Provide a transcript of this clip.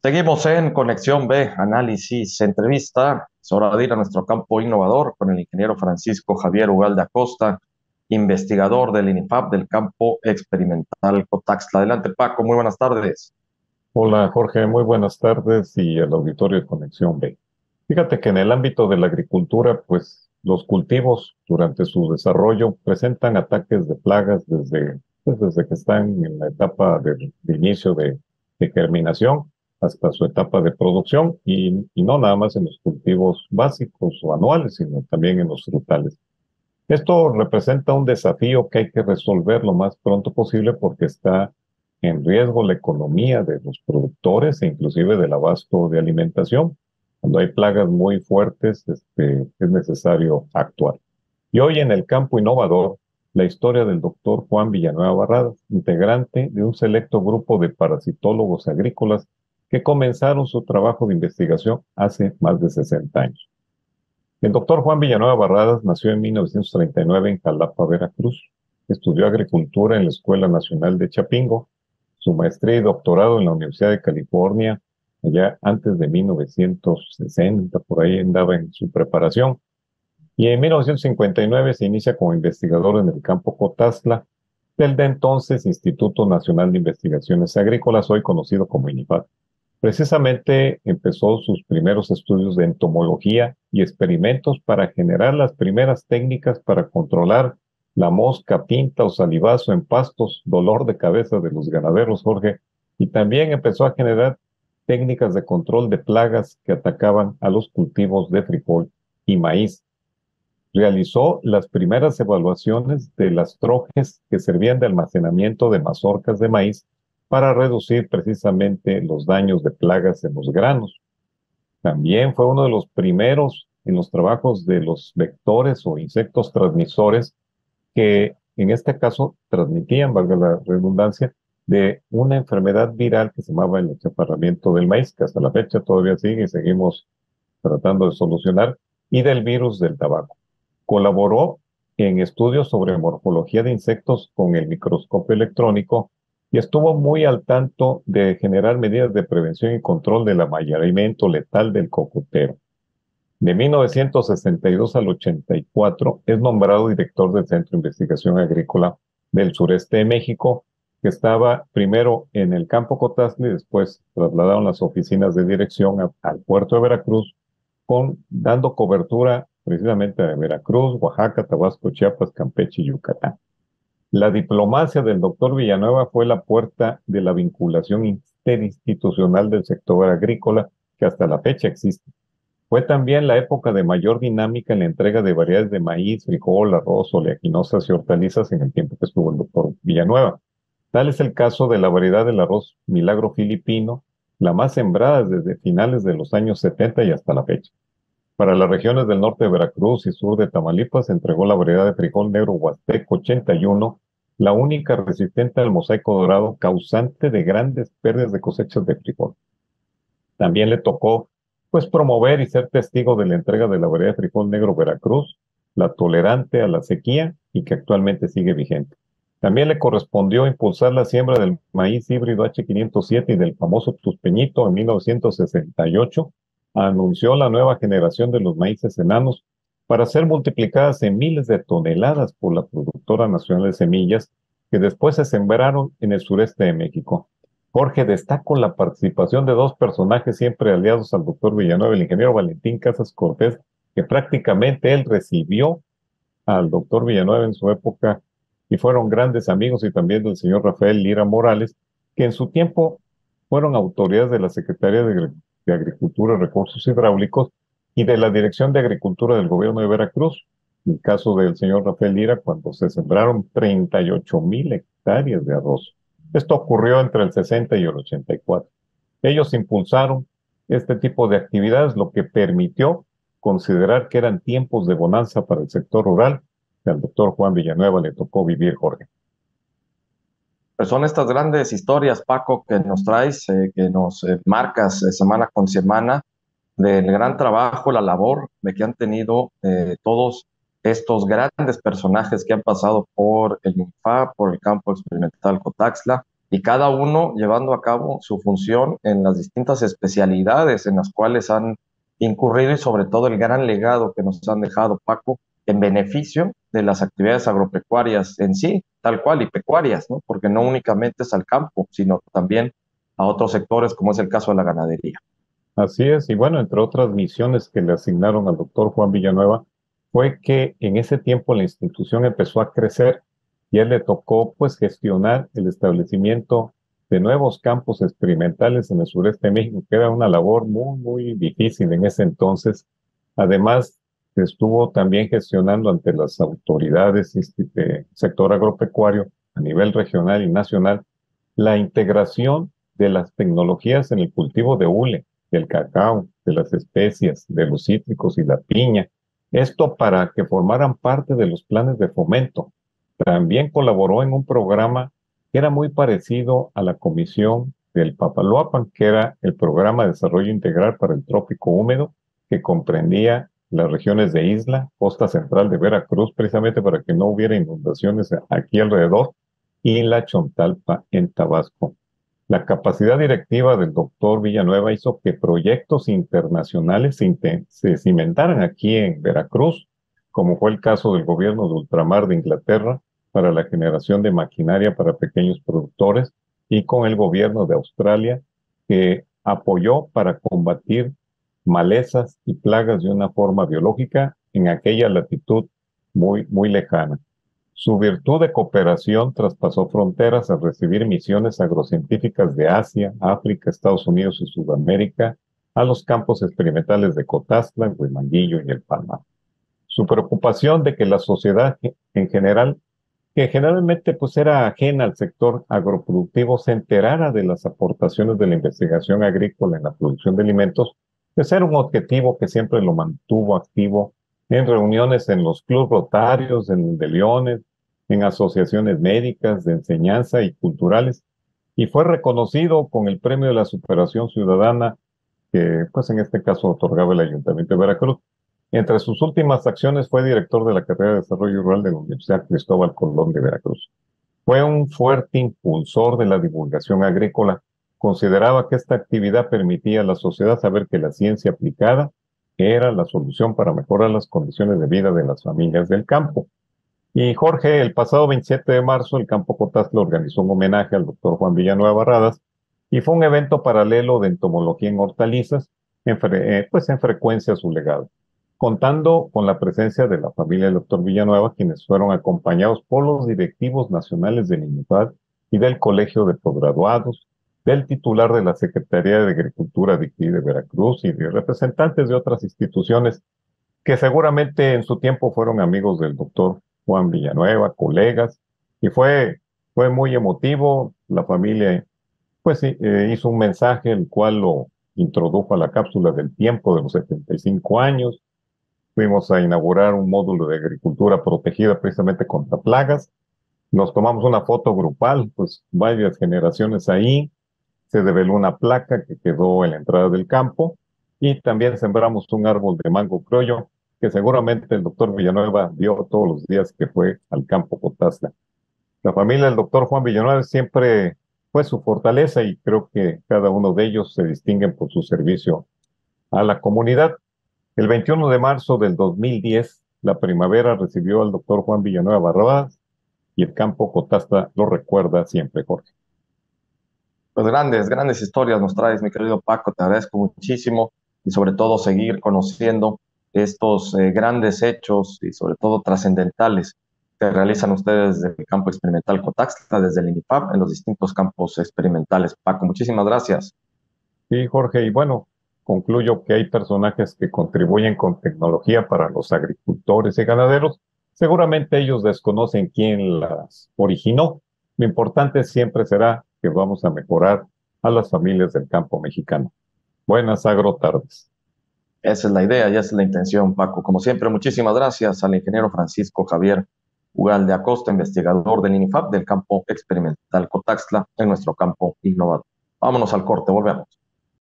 Seguimos en Conexión B, análisis, entrevista. Es hora de ir a nuestro campo innovador con el ingeniero Francisco Javier Ugalde Acosta, investigador del INIFAP del campo experimental Cotaxtla. Adelante, Paco, muy buenas tardes. Hola Jorge, muy buenas tardes y al auditorio de Conexión B. Fíjate que en el ámbito de la agricultura, pues los cultivos durante su desarrollo presentan ataques de plagas desde que están en la etapa de inicio de germinación hasta su etapa de producción y no nada más en los cultivos básicos o anuales, sino también en los frutales. Esto representa un desafío que hay que resolver lo más pronto posible porque está en riesgo la economía de los productores e inclusive del abasto de alimentación. Cuando hay plagas muy fuertes, es necesario actuar. Y hoy en el campo innovador, la historia del doctor Juan Villanueva Barradas, integrante de un selecto grupo de parasitólogos agrícolas que comenzaron su trabajo de investigación hace más de 60 años. El doctor Juan Villanueva Barradas nació en 1939 en Jalapa, Veracruz. Estudió agricultura en la Escuela Nacional de Chapingo, su maestría y doctorado en la Universidad de California, allá antes de 1960, por ahí andaba en su preparación. Y en 1959 se inicia como investigador en el campo Cotazla del de entonces Instituto Nacional de Investigaciones Agrícolas, hoy conocido como INIFAD. Precisamente empezó sus primeros estudios de entomología y experimentos para generar las primeras técnicas para controlar la mosca, pinta o salivazo en pastos, dolor de cabeza de los ganaderos, Jorge, y también empezó a generar técnicas de control de plagas que atacaban a los cultivos de frijol y maíz. Realizó las primeras evaluaciones de las trojes que servían de almacenamiento de mazorcas de maíz para reducir precisamente los daños de plagas en los granos. También fue uno de los primeros en los trabajos de los vectores o insectos transmisores que en este caso transmitían, valga la redundancia, de una enfermedad viral que se llamaba el achaparramiento del maíz, que hasta la fecha todavía sigue y seguimos tratando de solucionar, y del virus del tabaco. Colaboró en estudios sobre morfología de insectos con el microscopio electrónico y estuvo muy al tanto de generar medidas de prevención y control del amaillamiento letal del cocotero. De 1962 al 84 es nombrado director del Centro de Investigación Agrícola del Sureste de México, que estaba primero en el campo Cotazli y después trasladaron las oficinas de dirección al puerto de Veracruz, dando cobertura precisamente a Veracruz, Oaxaca, Tabasco, Chiapas, Campeche y Yucatán. La diplomacia del doctor Villanueva fue la puerta de la vinculación interinstitucional del sector agrícola que hasta la fecha existe. Fue también la época de mayor dinámica en la entrega de variedades de maíz, frijol, arroz, oleaginosas y hortalizas en el tiempo que estuvo el doctor Villanueva. Tal es el caso de la variedad del arroz Milagro Filipino, la más sembrada desde finales de los años 70 y hasta la fecha. Para las regiones del norte de Veracruz y sur de Tamaulipas se entregó la variedad de frijol negro Huasteco 81, la única resistente al mosaico dorado, causante de grandes pérdidas de cosechas de frijol. También le tocó, pues, promover y ser testigo de la entrega de la variedad de frijol negro Veracruz, la tolerante a la sequía y que actualmente sigue vigente. También le correspondió impulsar la siembra del maíz híbrido H507 y del famoso Tuspeñito en 1968. Anunció la nueva generación de los maíces enanos para ser multiplicadas en miles de toneladas por la productora nacional de semillas que después se sembraron en el sureste de México. Jorge, destaco la participación de dos personajes siempre aliados al doctor Villanueva, el ingeniero Valentín Casas Cortés, que prácticamente él recibió al doctor Villanueva en su época y fueron grandes amigos, y también del señor Rafael Lira Morales, que en su tiempo fueron autoridades de la Secretaría de Agricultura y Recursos Hidráulicos y de la Dirección de Agricultura del Gobierno de Veracruz. En el caso del señor Rafael Lira, cuando se sembraron 38,000 hectáreas de arroz. Esto ocurrió entre el 60 y el 84. Ellos impulsaron este tipo de actividades, lo que permitió considerar que eran tiempos de bonanza para el sector rural que al doctor Juan Villanueva le tocó vivir, Jorge. Pues son estas grandes historias, Paco, que nos traes, que nos marcas semana con semana, del gran trabajo, la labor de que han tenido todos estos grandes personajes que han pasado por el INFAP, por el campo experimental Cotaxla. y cada uno llevando a cabo su función en las distintas especialidades en las cuales han incurrido y sobre todo el gran legado que nos han dejado, Paco, en beneficio de las actividades agropecuarias en sí, tal cual, y pecuarias, ¿no? Porque no únicamente es al campo, sino también a otros sectores, como es el caso de la ganadería. Así es, y bueno, entre otras misiones que le asignaron al doctor Juan Villanueva, fue que en ese tiempo la institución empezó a crecer y a él le tocó pues gestionar el establecimiento de nuevos campos experimentales en el sureste de México, que era una labor muy, muy difícil en ese entonces. Además, estuvo también gestionando ante las autoridades del sector agropecuario a nivel regional y nacional la integración de las tecnologías en el cultivo de hule, del cacao, de las especias, de los cítricos y la piña. Esto para que formaran parte de los planes de fomento. También colaboró en un programa que era muy parecido a la Comisión del Papaloapan, que era el Programa de Desarrollo Integral para el Trópico Húmedo, que comprendía las regiones de Isla, costa central de Veracruz, precisamente para que no hubiera inundaciones aquí alrededor, y la Chontalpa en Tabasco. La capacidad directiva del doctor Villanueva hizo que proyectos internacionales se cimentaran aquí en Veracruz, como fue el caso del gobierno de ultramar de Inglaterra para la generación de maquinaria para pequeños productores y con el gobierno de Australia que apoyó para combatir malezas y plagas de una forma biológica en aquella latitud muy, muy lejana. Su virtud de cooperación traspasó fronteras al recibir misiones agrocientíficas de Asia, África, Estados Unidos y Sudamérica a los campos experimentales de Cotazla, Huimanguillo y El Palmar. Su preocupación de que la sociedad en general, que generalmente pues era ajena al sector agroproductivo, se enterara de las aportaciones de la investigación agrícola en la producción de alimentos, pues era un objetivo que siempre lo mantuvo activo en reuniones en los clubes rotarios, en de Leones, en asociaciones médicas, de enseñanza y culturales, y fue reconocido con el Premio de la Superación Ciudadana, que pues en este caso otorgaba el Ayuntamiento de Veracruz. Entre sus últimas acciones fue director de la carrera de Desarrollo Rural de la Universidad Cristóbal Colón de Veracruz. Fue un fuerte impulsor de la divulgación agrícola. Consideraba que esta actividad permitía a la sociedad saber que la ciencia aplicada era la solución para mejorar las condiciones de vida de las familias del campo. Y Jorge, el pasado 27 de marzo, el Campo Cotazla organizó un homenaje al doctor Juan Villanueva Barradas y fue un evento paralelo de entomología en hortalizas, pues en frecuencia a su legado, contando con la presencia de la familia del doctor Villanueva, quienes fueron acompañados por los directivos nacionales del INIFAD y del Colegio de Posgraduados, del titular de la Secretaría de Agricultura de aquí de Veracruz y de representantes de otras instituciones que seguramente en su tiempo fueron amigos del doctor Juan Villanueva, colegas, y fue muy emotivo. La familia, pues sí, hizo un mensaje el cual lo introdujo a la cápsula del tiempo de los 75 años. Fuimos a inaugurar un módulo de agricultura protegida precisamente contra plagas. Nos tomamos una foto grupal, pues varias generaciones ahí. Se develó una placa que quedó en la entrada del campo y también sembramos un árbol de mango criollo que seguramente el doctor Villanueva vio todos los días que fue al campo Potazla. La familia del doctor Juan Villanueva siempre fue su fortaleza y creo que cada uno de ellos se distinguen por su servicio a la comunidad. El 21 de marzo del 2010, la primavera recibió al doctor Juan Villanueva Barradas y el campo Cotazla lo recuerda siempre, Jorge. Pues grandes, grandes historias nos traes, mi querido Paco, te agradezco muchísimo y sobre todo seguir conociendo estos grandes hechos y sobre todo trascendentales que realizan ustedes desde el campo experimental Cotaxla, desde el INIFAP, en los distintos campos experimentales. Paco, muchísimas gracias. Sí, Jorge, y bueno, concluyo que hay personajes que contribuyen con tecnología para los agricultores y ganaderos. Seguramente ellos desconocen quién las originó. Lo importante siempre será que vamos a mejorar a las familias del campo mexicano. Buenas agrotardes. Esa es la idea y esa es la intención, Paco. Como siempre, muchísimas gracias al ingeniero Francisco Javier Ugalde Acosta, investigador del INIFAP del campo experimental Cotaxla en nuestro campo innovador. Vámonos al corte, volvemos.